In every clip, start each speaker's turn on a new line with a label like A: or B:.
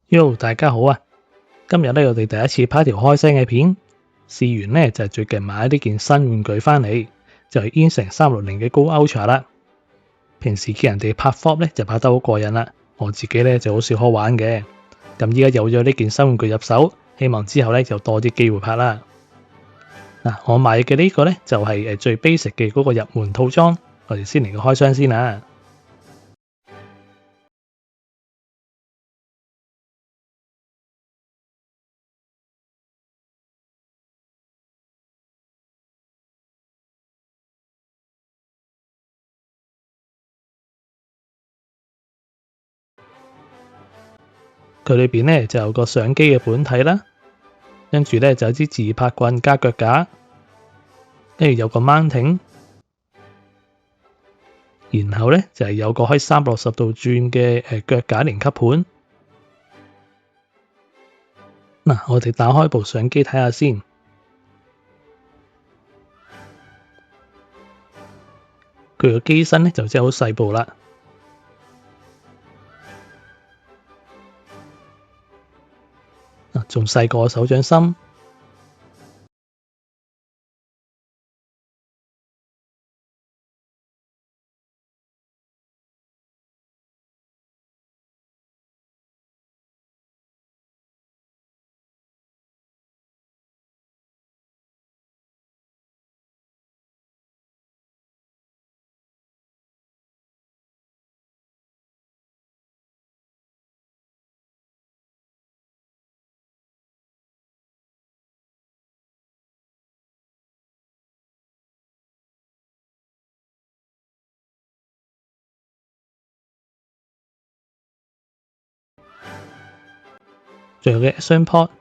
A: Yo，大家好啊！今日咧我哋第一次拍條開聲嘅片，試完咧就係最近買呢件新玩具翻嚟，就係 Insen 360嘅 Go Ultra 啦。平時見人哋拍 Vlog 咧就拍得好過癮啦，我自己咧就好少可玩嘅。咁依家有咗呢件新玩具入手，希望之後咧就多啲機會拍啦。嗱，我買嘅呢個咧就係最 basic 嘅嗰個入門套裝，我哋先嚟個開箱先啦。佢裏邊咧就有個相機嘅本體啦，跟住咧就有支自拍棍加腳架，跟住有個 mounting，然後咧就係有個可以360度轉嘅腳架連吸盤。嗱，我哋打開部相機睇下先，佢個機身咧就真係好細部啦。仲細過我手掌心。仲有嘅 Action Port，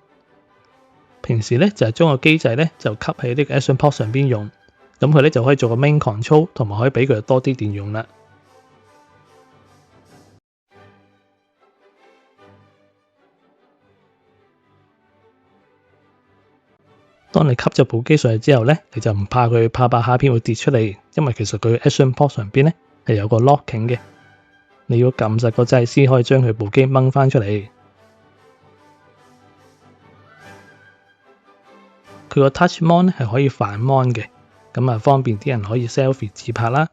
A: 平時咧就係將個機制咧就吸喺呢個 Action Port 上邊用，咁佢咧就可以做個 Main Control， 同埋可以俾佢多啲電用啦。當你吸咗部機上去之後咧，你就唔怕佢拍下片會跌出嚟，因為其實佢 Action Port 上邊咧係有個 locking 嘅，你要撳實個掣先可以將佢部機掹翻出嚟。佢個 Touch Mon 咧係可以反 Mon 嘅，咁啊方便啲人可以 selfie 自拍啦。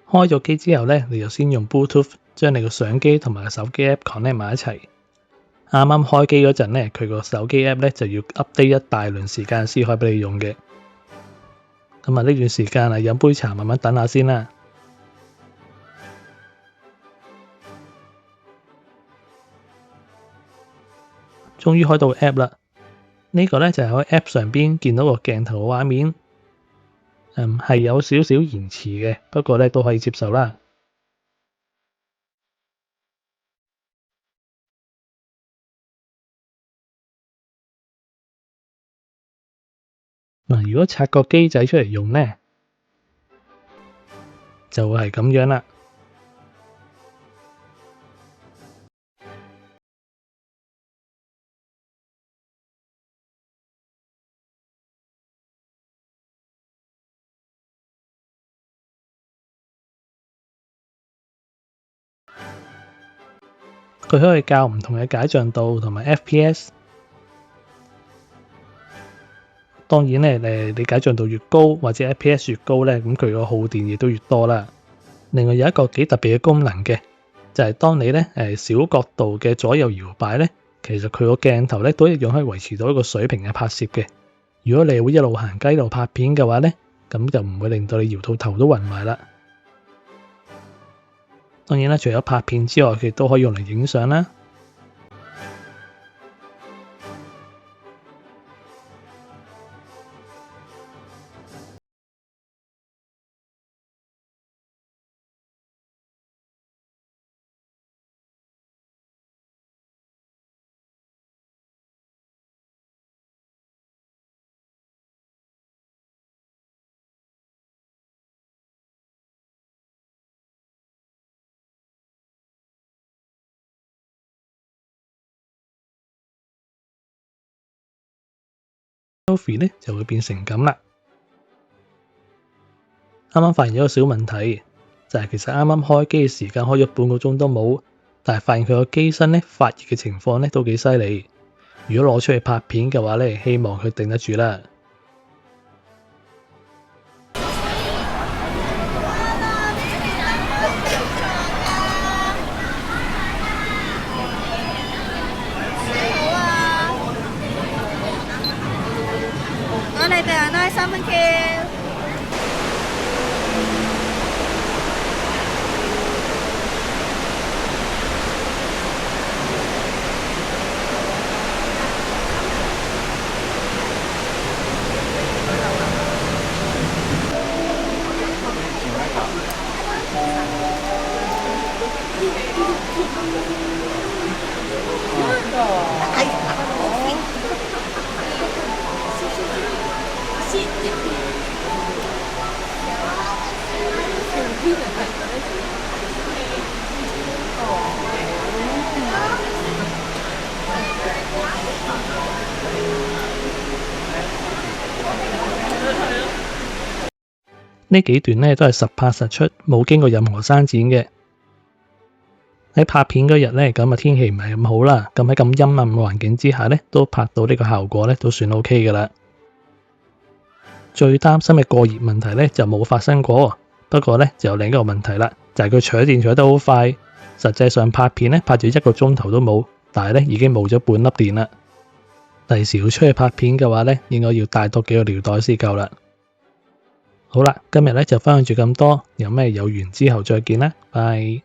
A: 開咗機之後咧，你就先用 Bluetooth 將你個相機同埋個手機 app connect 埋一齊。啱啱開機嗰陣咧，佢個手機 app 咧就要 update 一大輪時間先可以俾你用嘅。咁啊呢段時間啊飲杯茶，慢慢等下先啦。終於開到 app 啦，呢個咧就係喺 app 上邊見到個鏡頭嘅畫面，係有少少延遲嘅，不過咧都可以接受啦。嗱，如果拆個機仔出嚟用咧，就係咁樣啦。佢可以校唔同嘅解像度同埋 FPS。當然咧，你解像度越高或者 FPS 越高咧，咁佢個耗電亦都越多啦。另外有一個幾特別嘅功能嘅，就係當你咧小角度嘅左右搖擺咧，其實佢個鏡頭咧都一樣可以維持到一個水平嘅拍攝嘅。如果你會一路行街一路拍片嘅話咧，咁就唔會令到你搖到頭都暈埋啦。當然啦，除咗拍片之外，佢亦都可以用嚟影相啦。selfie 咧就會變成咁啦。啱啱發現咗個小問題，就係其實啱啱開機嘅時間開咗半個鐘都冇，但係發現佢個機身咧發熱嘅情況咧都幾犀利。如果攞出去拍片嘅話咧，希望佢頂得住啦。
B: 我哋訂人都係3蚊票。
A: 呢幾段咧都係實拍實出，冇經過任何刪剪嘅。喺拍片嗰日咧，咁啊天氣唔係咁好啦，咁喺咁陰暗嘅環境之下咧，都拍到呢個效果咧，都算 OK 噶啦。最擔心嘅過熱問題咧就冇發生過，不過咧就有另一個問題啦，就係佢取電取得好快，實際上拍片咧拍咗1個鐘頭都冇，但係咧已經冇咗半粒電啦。第時要出去拍片嘅話咧，應該要帶多幾個尿袋先夠啦。好啦，今日咧就分享住咁多，有咩有緣之後再見啦，拜。